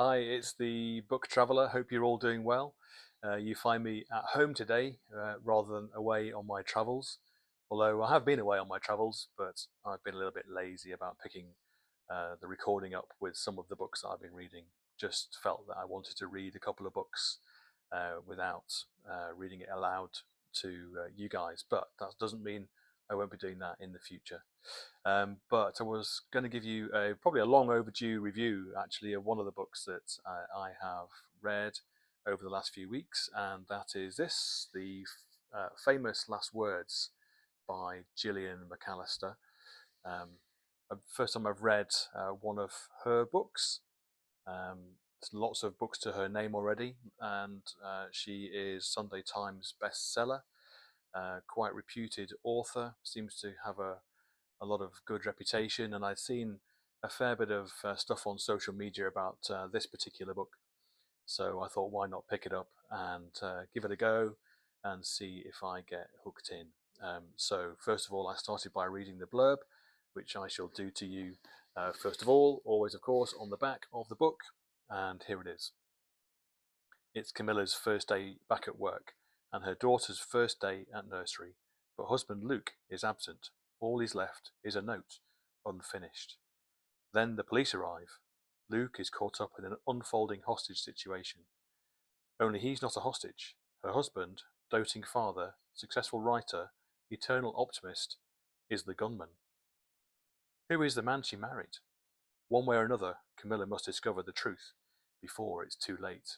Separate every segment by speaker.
Speaker 1: Hi, it's the Book Traveller. Hope you're all doing well. You find me at home today rather than away on my travels. Although I have been away on my travels, but I've been a little bit lazy about picking the recording up with some of the books that I've been reading. Just felt that I wanted to read a couple of books without reading it aloud to you guys. But that doesn't mean I won't be doing that in the future. But I was going to give you probably a long overdue review, actually, of one of the books that I have read over the last few weeks, and that is the famous Last Words by Gillian McAllister. Um, First time I've read one of her books. There's lots of books to her name already, and she is Sunday Times bestseller, quite reputed author, seems to have a lot of good reputation, and I've seen a fair bit of stuff on social media about this particular book. So I thought, why not pick it up and give it a go and see if I get hooked in. So first of all, I started by reading the blurb, which I shall do to you first of all, always of course on the back of the book, and here it is. It's Camilla's first day back at work and her daughter's first day at nursery, but husband Luke is absent. All he's left is a note, unfinished. Then the police arrive. Luke is caught up in an unfolding hostage situation. Only he's not a hostage. Her husband, doting father, successful writer, eternal optimist, is the gunman. Who is the man she married? One way or another, Camilla must discover the truth before it's too late.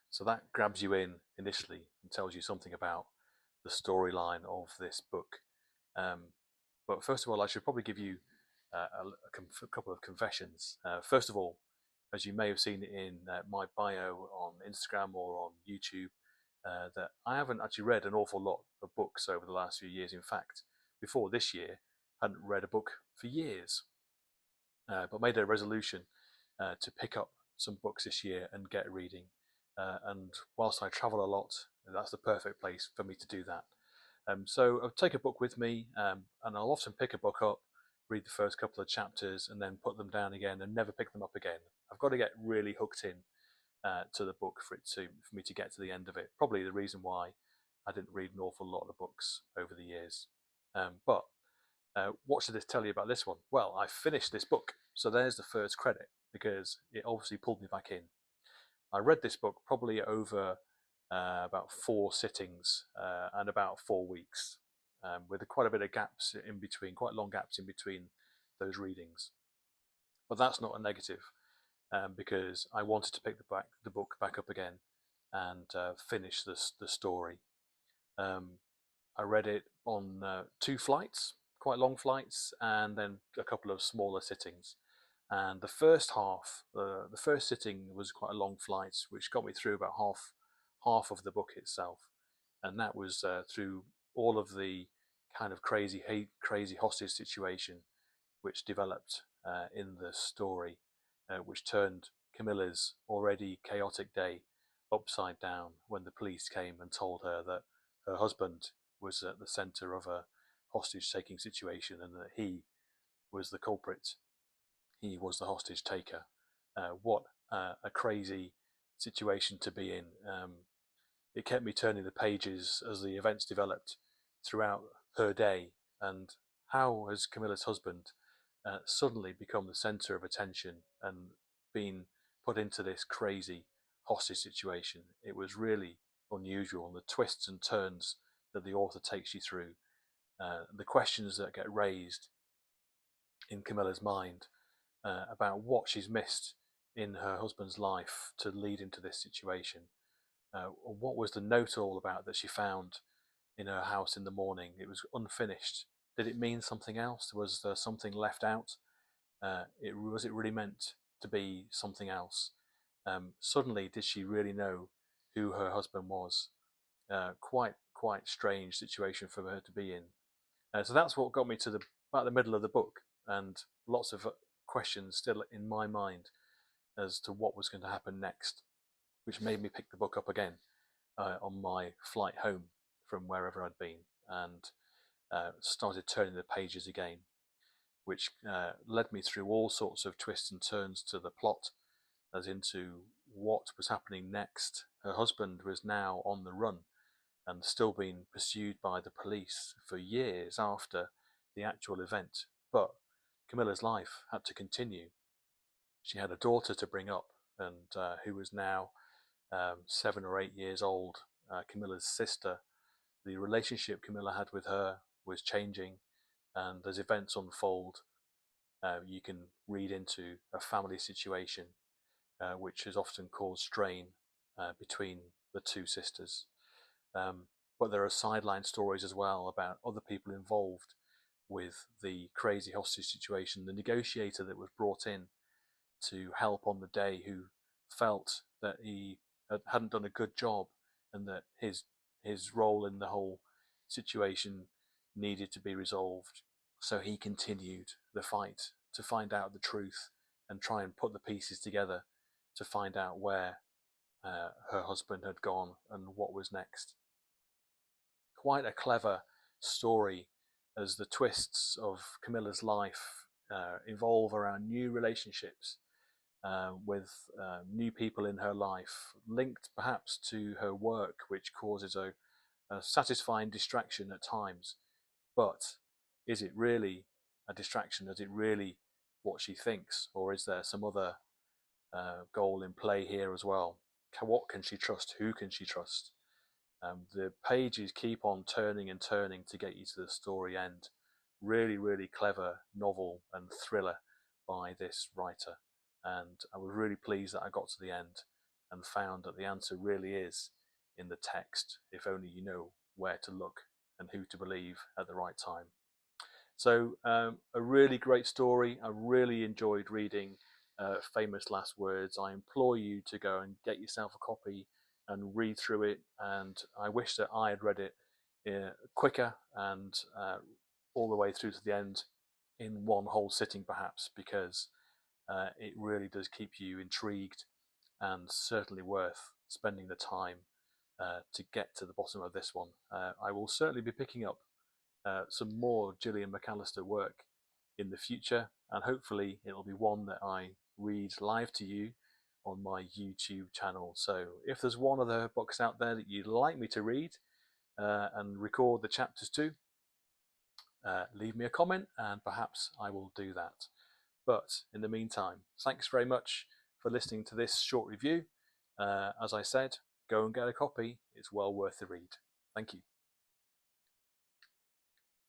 Speaker 1: So that grabs you in initially and tells you something about the storyline of this book. But first of all, I should probably give you a couple of confessions. First of all, as you may have seen in my bio on Instagram or on YouTube, that I haven't actually read an awful lot of books over the last few years. In fact, before this year, I hadn't read a book for years, but made a resolution to pick up some books this year and get reading. And whilst I travel a lot, that's the perfect place for me to do that. So I'll take a book with me, and I'll often pick a book up, read the first couple of chapters, and then put them down again and never pick them up again. I've got to get really hooked in to the book for me to get to the end of it. Probably the reason why I didn't read an awful lot of books over the years. But what should this tell you about this one? Well, I finished this book, so there's the first credit because it obviously pulled me back in. I read this book probably over about 4 sittings and about 4 weeks, with quite a bit of gaps in between, quite long gaps in between those readings. But that's not a negative, because I wanted to pick the book back up again and finish the story. I read it on 2 flights, quite long flights, and then a couple of smaller sittings. And the first half, the first sitting was quite a long flight, which got me through about half of the book itself, and that was through all of the kind of crazy hostage situation which developed in the story, which turned Camilla's already chaotic day upside down when the police came and told her that her husband was at the center of a hostage taking situation and that he was the culprit. He was the hostage taker. What a crazy situation to be in. It kept me turning the pages as the events developed throughout her day, and how has Camilla's husband suddenly become the center of attention and been put into this crazy hostage situation. It was really unusual, and the twists and turns that the author takes you through, the questions that get raised in Camilla's mind about what she's missed in her husband's life to lead into this situation. What was the note all about that she found in her house in the morning? It was unfinished. Did it mean something else? Was there something left out? Was it really meant to be something else? Suddenly, did she really know who her husband was? Quite strange situation for her to be in. So that's what got me to about the middle of the book, and lots of questions still in my mind as to what was going to happen next, which made me pick the book up again on my flight home from wherever I'd been, and started turning the pages again, which led me through all sorts of twists and turns to the plot, as into what was happening next. Her husband was now on the run and still being pursued by the police for years after the actual event. But Camilla's life had to continue. She had a daughter to bring up, and who was now 7 or 8 years old. Camilla's sister. The relationship Camilla had with her was changing, and as events unfold, you can read into a family situation which has often caused strain between the two sisters. But there are sideline stories as well about other people involved with the crazy hostage situation. The negotiator that was brought in to help on the day, who felt that he hadn't done a good job and that his role in the whole situation needed to be resolved. So he continued the fight to find out the truth and try and put the pieces together to find out where her husband had gone and what was next. Quite a clever story, as the twists of Camilla's life evolve around new relationships with new people in her life, linked perhaps to her work, which causes a satisfying distraction at times. But is it really a distraction? Is it really what she thinks? Or is there some other goal in play here as well? What can she trust? Who can she trust? The pages keep on turning and turning to get you to the story end. Really, really clever novel and thriller by this writer. And I was really pleased that I got to the end and found that the answer really is in the text, if only you know where to look and who to believe at the right time. So a really great story. I really enjoyed reading Famous Last Words. I implore you to go and get yourself a copy and read through it. And I wish that I had read it quicker and all the way through to the end in one whole sitting, perhaps, because it really does keep you intrigued, and certainly worth spending the time to get to the bottom of this one. I will certainly be picking up some more Gillian McAllister work in the future, and hopefully it'll be one that I read live to you on my YouTube channel. So if there's one of the books out there that you'd like me to read and record the chapters to, leave me a comment and perhaps I will do that. But in the meantime, thanks very much for listening to this short review. As I said, go and get a copy. It's well worth the read. Thank you.